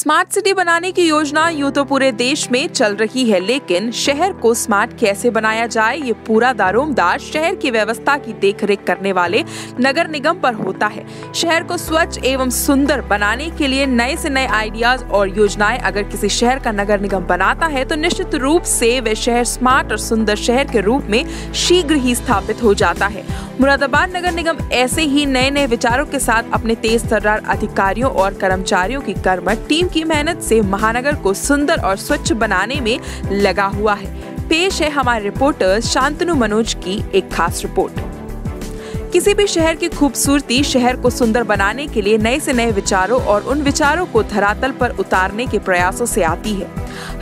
Smart city बनाने की योजना यूं तो पूरे देश में चल रही है, लेकिन शहर को स्मार्ट कैसे बनाया जाए ये पूरा दारोमदार शहर की व्यवस्था की देखरेख करने वाले नगर निगम पर होता है। शहर को स्वच्छ एवं सुंदर बनाने के लिए नए से नए आइडियाज और योजनाएं अगर किसी शहर का नगर निगम बनाता है तो निश्चित रूप से वह शहर स्मार्ट और सुंदर शहर के रूप में शीघ्र ही स्थापित हो जाता है। मुरादाबाद नगर निगम ऐसे ही नए नए विचारों के साथ अपने तेज तर्रार अधिकारियों और कर्मचारियों की कर्मठ टीम की मेहनत से महानगर को सुंदर और स्वच्छ बनाने में लगा हुआ है। पेश है हमारे रिपोर्टर शांतनु मनोज की एक खास रिपोर्ट। किसी भी शहर की खूबसूरती शहर को सुंदर बनाने के लिए नए से नए विचारों और उन विचारों को धरातल पर उतारने के प्रयासों से आती है।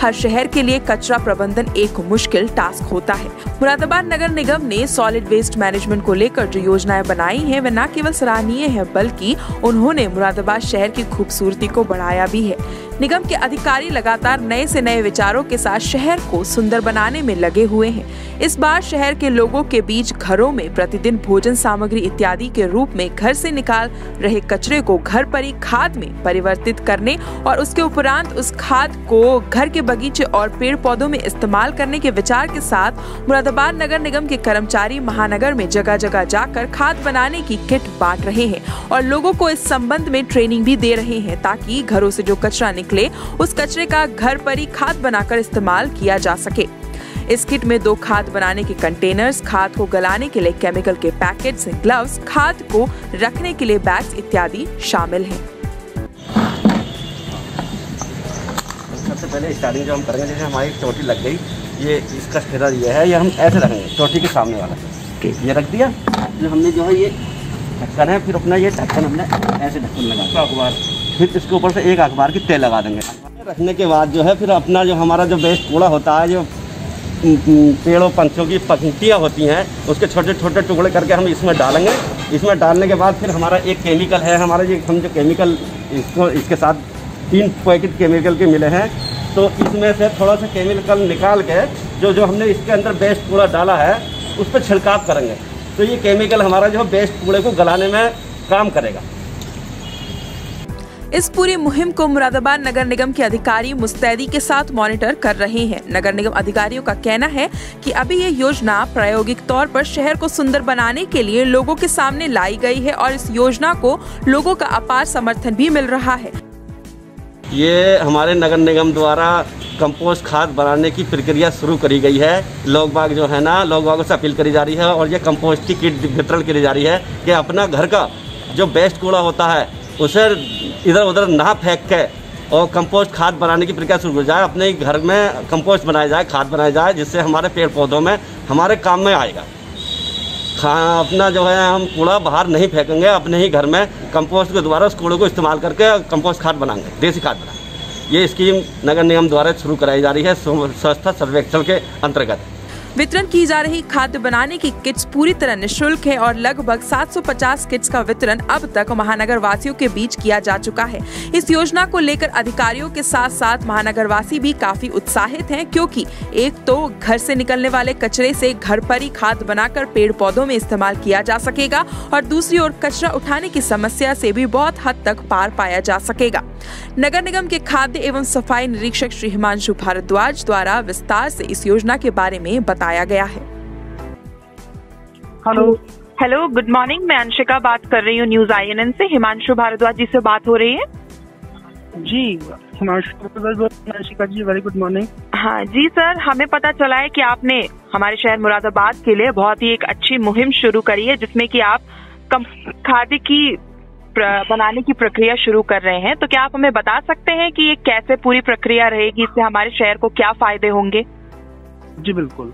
हर शहर के लिए कचरा प्रबंधन एक मुश्किल टास्क होता है। मुरादाबाद नगर निगम ने सॉलिड वेस्ट मैनेजमेंट को लेकर जो योजनाएं बनाई हैं वे न केवल सराहनीय है बल्कि उन्होंने मुरादाबाद शहर की खूबसूरती को बढ़ाया भी है। निगम के अधिकारी लगातार नए से नए विचारों के साथ शहर को सुंदर बनाने में लगे हुए हैं। इस बार शहर के लोगों के बीच घरों में प्रतिदिन भोजन सामग्री इत्यादि के रूप में घर से निकाल रहे कचरे को घर पर ही खाद में परिवर्तित करने और उसके उपरांत उस खाद को घर के बगीचे और पेड़ पौधों में इस्तेमाल करने के विचार के साथ मुरादाबाद नगर निगम के कर्मचारी महानगर में जगह जगह जाकर खाद बनाने की किट बांट रहे हैं और लोगों को इस संबंध में ट्रेनिंग भी दे रहे हैं ताकि घरों से जो कचरा निकले उस कचरे का घर पर ही खाद बनाकर इस्तेमाल किया जा सके। इस किट में 2 खाद बनाने के कंटेनर्स, खाद को गलाने के लिए केमिकल के पैकेट्स, ग्लव्स, खाद को रखने के लिए बैग्स इत्यादि शामिल हैं। सबसे पहले स्टार्टिंग जो हम करेंगे, जैसे हमारी चोटी लग गई, ये इसका फेरा ये है, ये हम ऐसे रखेंगे चोटी के सामने वाला, ये रख दिया। जो हमने जो है ये ढक्कन है, फिर अपना ये ढक्कन हमने ऐसे ढक्कन लगा अखबार, फिर इसके ऊपर से एक अखबार की तेल लगा देंगे। रखने के बाद जो है फिर अपना जो हमारा जो वेस्ट कूड़ा होता है, जो पेड़ों पंछियों की पंक्तियाँ होती हैं, उसके छोटे छोटे टुकड़े करके हम इसमें डालेंगे। इसमें डालने के बाद फिर हमारा एक केमिकल है, हमारा ये हम जो केमिकल इसको इसके साथ 3 पैकेट केमिकल के मिले हैं, तो इसमें से थोड़ा सा केमिकल निकाल के जो हमने इसके अंदर वेस्ट कूड़ा डाला है उस पर छिड़काव करेंगे, तो ये केमिकल हमारा जो वेस्ट कूड़े को गलाने में काम करेगा। इस पूरी मुहिम को मुरादाबाद नगर निगम के अधिकारी मुस्तैदी के साथ मॉनिटर कर रहे हैं। नगर निगम अधिकारियों का कहना है कि अभी ये योजना प्रायोगिक तौर पर शहर को सुंदर बनाने के लिए लोगों के सामने लाई गई है और इस योजना को लोगों का अपार समर्थन भी मिल रहा है। ये हमारे नगर निगम द्वारा कंपोस्ट खाद बनाने की प्रक्रिया शुरू करी गई है। लोग बाग जो है ना, लोग बागों से अपील करी जा रही है और ये कंपोस्ट की किट वितरण करी जा रही है कि अपना घर का जो वेस्ट कूड़ा होता है उसे इधर उधर ना फेंक के और कंपोस्ट खाद बनाने की प्रक्रिया शुरू हो जाए। अपने ही घर में कंपोस्ट बनाया जाए, खाद बनाया जाए, जिससे हमारे पेड़ पौधों में हमारे काम में आएगा। अपना जो है हम कूड़ा बाहर नहीं फेंकेंगे, अपने ही घर में कंपोस्ट के द्वारा उस कूड़े को इस्तेमाल करके कंपोस्ट खाद बनाएंगे, देसी खाद बनाएंगे। ये स्कीम नगर निगम द्वारा शुरू कराई जा रही है स्वच्छता सर्वेक्षण के अंतर्गत। वितरण की जा रही खाद्य बनाने की किट्स पूरी तरह निःशुल्क है और लगभग 750 किट्स का वितरण अब तक महानगर वासियों के बीच किया जा चुका है। इस योजना को लेकर अधिकारियों के साथ साथ महानगर वासी भी काफी उत्साहित हैं, क्योंकि एक तो घर से निकलने वाले कचरे से घर पर ही खाद बनाकर पेड़ पौधों में इस्तेमाल किया जा सकेगा और दूसरी ओर कचरा उठाने की समस्या से भी बहुत हद तक पार पाया जा सकेगा। नगर निगम के खाद्य एवं सफाई निरीक्षक श्री हिमांशु भारद्वाज द्वारा विस्तार से इस योजना के बारे में बताया गया है। Hello, good morning. मैं अंशिका बात कर रही हूँ न्यूज INN से। हिमांशु भारद्वाज जी से बात हो रही है? जी, हिमांशु भारद्वाज। अंशिका जी, वेरी गुड मॉर्निंग। हाँ जी सर, हमें पता चला है कि आपने हमारे शहर मुरादाबाद के लिए बहुत ही एक अच्छी मुहिम शुरू करी है, जिसमें कि आप खाद्य की बनाने की प्रक्रिया शुरू कर रहे हैं। तो क्या आप हमें बता सकते हैं कि ये कैसे पूरी प्रक्रिया रहेगी, इससे हमारे शहर को क्या फायदे होंगे? जी बिल्कुल।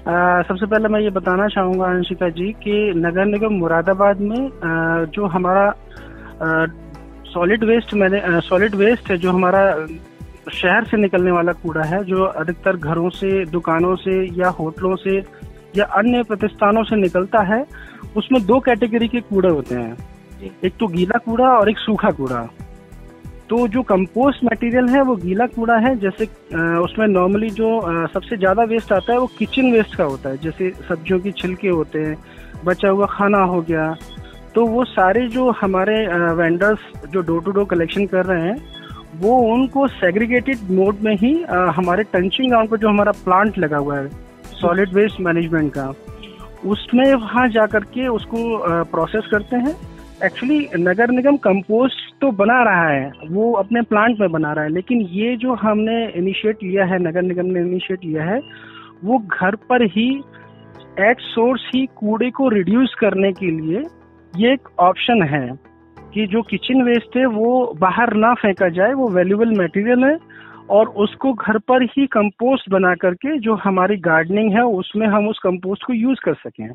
सबसे पहले मैं ये बताना चाहूँगा अंशिका जी कि नगर निगम मुरादाबाद में जो हमारा सॉलिड वेस्ट है, जो हमारा शहर से निकलने वाला कूड़ा है, जो अधिकतर घरों से, दुकानों से या होटलों से या अन्य प्रतिष्ठानों से निकलता है, उसमें 2 कैटेगरी के कूड़े होते हैं, एक तो गीला कूड़ा और एक सूखा कूड़ा। तो जो कंपोस्ट मटेरियल है वो गीला कूड़ा है, जैसे उसमें नॉर्मली जो सबसे ज्यादा वेस्ट आता है वो किचन वेस्ट का होता है, जैसे सब्जियों की छिलके होते हैं, बचा हुआ खाना हो गया। तो वो सारे जो हमारे वेंडर्स जो डोर टू डोर कलेक्शन कर रहे हैं वो उनको सेग्रीगेटेड मोड में ही हमारे टंचिंग ग्राउंड पर जो हमारा प्लांट लगा हुआ है सॉलिड वेस्ट मैनेजमेंट का, उसमें वहाँ जा करके उसको प्रोसेस करते हैं। एक्चुअली नगर निगम कंपोस्ट तो बना रहा है, वो अपने प्लांट में बना रहा है, लेकिन ये जो हमने इनिशिएट लिया है, नगर निगम ने इनिशिएट लिया है, वो घर पर ही एट सोर्स ही कूड़े को रिड्यूस करने के लिए ये एक ऑप्शन है कि जो किचन वेस्ट है वो बाहर ना फेंका जाए, वो वैल्यूएबल मटेरियल है और उसको घर पर ही कंपोस्ट बना करके जो हमारी गार्डनिंग है उसमें हम उस कंपोस्ट को यूज कर सकें।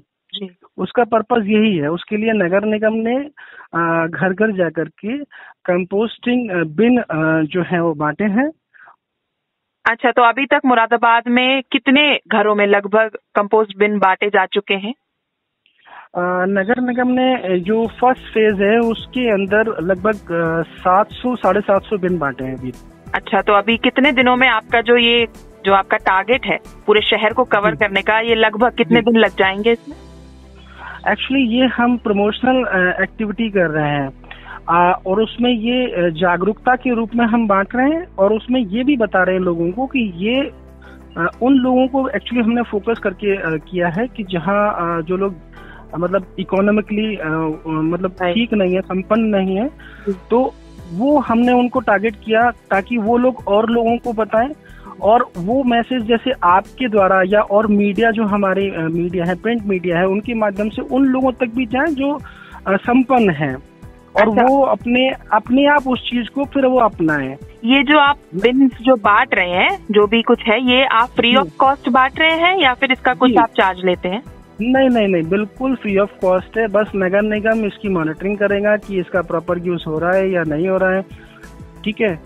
उसका पर्पस यही है। उसके लिए नगर निगम ने घर घर जाकर के कंपोस्टिंग बिन जो है वो बांटे हैं। अच्छा, तो अभी तक मुरादाबाद में कितने घरों में लगभग कंपोस्ट बिन बांटे जा चुके हैं? नगर निगम ने जो फर्स्ट फेज है उसके अंदर लगभग 700-750 बिन बांटे हैं अभी। अच्छा, तो अभी कितने दिनों में आपका जो आपका टारगेट है पूरे शहर को कवर करने का, ये लगभग कितने दिन लग जाएंगे इसमें? एक्चुअली ये हम प्रमोशनल एक्टिविटी कर रहे हैं और उसमें ये जागरूकता के रूप में हम बांट रहे हैं और उसमें ये भी बता रहे हैं लोगों को कि ये उन लोगों को एक्चुअली हमने फोकस करके किया है कि जहाँ जो लोग मतलब इकोनॉमिकली मतलब ठीक नहीं है, संपन्न नहीं है, तो वो हमने उनको टारगेट किया ताकि वो लोग और लोगों को बताएं और वो मैसेज जैसे आपके द्वारा या और मीडिया जो हमारे मीडिया है, प्रिंट मीडिया है, उनके माध्यम से उन लोगों तक भी जाएं जो संपन्न हैं और वो अपने आप उस चीज को फिर वो अपनाएं। ये जो आप बिन जो बांट रहे हैं, जो भी कुछ है, ये आप फ्री ऑफ कॉस्ट बांट रहे हैं या फिर इसका कुछ आप चार्ज लेते हैं? नहीं, बिल्कुल फ्री ऑफ कॉस्ट है। बस नगर निगम इसकी मॉनिटरिंग करेगा कि इसका प्रॉपर यूज हो रहा है या नहीं हो रहा है, ठीक है।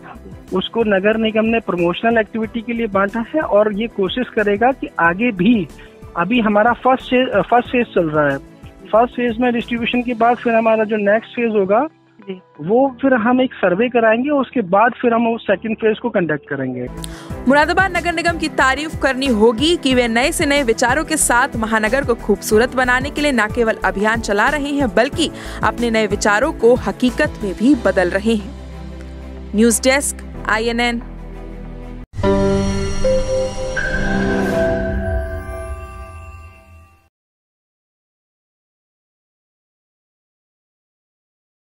उसको नगर निगम ने प्रमोशनल एक्टिविटी के लिए बांटा है और ये कोशिश करेगा कि आगे भी, अभी हमारा फर्स्ट फेज चल रहा है, फर्स्ट फेज में डिस्ट्रीब्यूशन के बाद फिर हमारा जो नेक्स्ट फेज होगा वो फिर हम एक सर्वे कराएंगे, उसके बाद फिर हम उस सेकंड फेज को कंडक्ट करेंगे। मुरादाबाद नगर निगम की तारीफ करनी होगी कि वे नए से नए विचारों के साथ महानगर को खूबसूरत बनाने के लिए न केवल अभियान चला रहे हैं बल्कि अपने नए विचारों को हकीकत में भी बदल रहे हैं। News desk, INN।